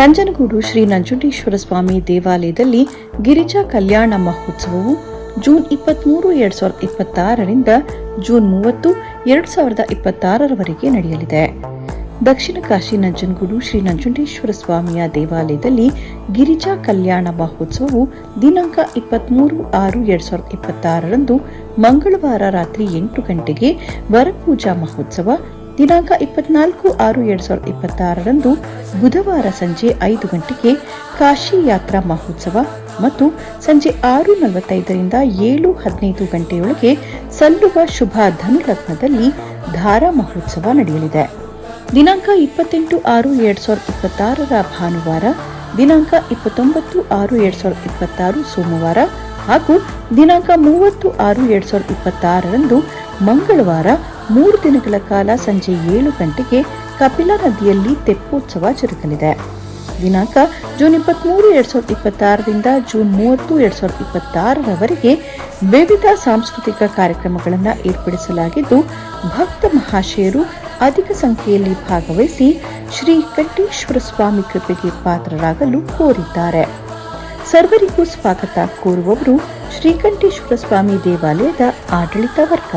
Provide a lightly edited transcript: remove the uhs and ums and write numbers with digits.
ನಂಜನಗೂಡು ಶ್ರೀ ನಂಜುಂಡೇಶ್ವರ ಸ್ವಾಮಿ ದೇವಾಲಯದಲ್ಲಿ ಗಿರಿಜಾ ಕಲ್ಯಾಣ ಮಹೋತ್ಸವವು June 23, 2026ರಿಂದ June 30, 2026ರವರೆಗೆ ನಡೆಯಲಿದೆ. ದಕ್ಷಿಣ ಕಾಶಿ ನಂಜನಗೂಡು ಶ್ರೀ ನಂಜುಂಡೇಶ್ವರ ಸ್ವಾಮಿಯ ದೇವಾಲಯದಲ್ಲಿ ಗಿರಿಜಾ ಕಲ್ಯಾಣ ಮಹೋತ್ಸವವು ದಿನಾಂಕ 23/6/2026ರಂದು ಮಂಗಳವಾರ ರಾತ್ರಿ 8 ಗಂಟೆಗೆ, ವರಪೂಜಾ ಮಹೋತ್ಸವ ದಿನಾಂಕ 24/6/2026ರಂದು ಬುಧವಾರ ಸಂಜೆ 5 ಗಂಟೆಗೆ, ಕಾಶಿ ಯಾತ್ರಾ ಮಹೋತ್ಸವ ಮತ್ತು ಸಂಜೆ 6:45ರಿಂದ 7:15 ಗಂಟೆಯೊಳಗೆ ಸಲ್ಲುವ ಶುಭ ಧನುಲಗ್ನದಲ್ಲಿ ಧಾರಾ ಮಹೋತ್ಸವ ನಡೆಯಲಿದೆ. ದಿನಾಂಕ 28/6/2026 ಭಾನುವಾರ, ದಿನಾಂಕ 29/6/2026 ಸೋಮವಾರ ಹಾಗೂ ದಿನಾಂಕ 30/6/2026ರಂದು ಮಂಗಳವಾರ 3 ದಿನಗಳ ಕಾಲ ಸಂಜೆ 7 ಗಂಟೆಗೆ ಕಪಿಲಾ ನದಿಯಲ್ಲಿ ತೆಪ್ಪೋತ್ಸವ ಜರುಗಲಿದೆ. ದಿನಾಂಕ ಜೂನ್ 23, 2026ರಿಂದ ಜೂನ್ 30, 2026ರವರೆಗೆ ವಿವಿಧ ಸಾಂಸ್ಕೃತಿಕ ಕಾರ್ಯಕ್ರಮಗಳನ್ನು ಏರ್ಪಡಿಸಲಾಗಿದ್ದು, ಭಕ್ತ ಮಹಾಶಯರು ಅಧಿಕ ಸಂಖ್ಯೆಯಲ್ಲಿ ಭಾಗವಹಿಸಿ ಶ್ರೀಕಂಠೇಶ್ವರ ಸ್ವಾಮಿ ಕೃಪೆಗೆ ಪಾತ್ರರಾಗಲು ಕೋರಿದ್ದಾರೆ. ಸರ್ವರಿಗೂ ಸ್ವಾಗತ ಕೋರುವವರು ಶ್ರೀಕಂಠೇಶ್ವರ ಸ್ವಾಮಿ ದೇವಾಲಯದ ಆಡಳಿತ ವರ್ಗ.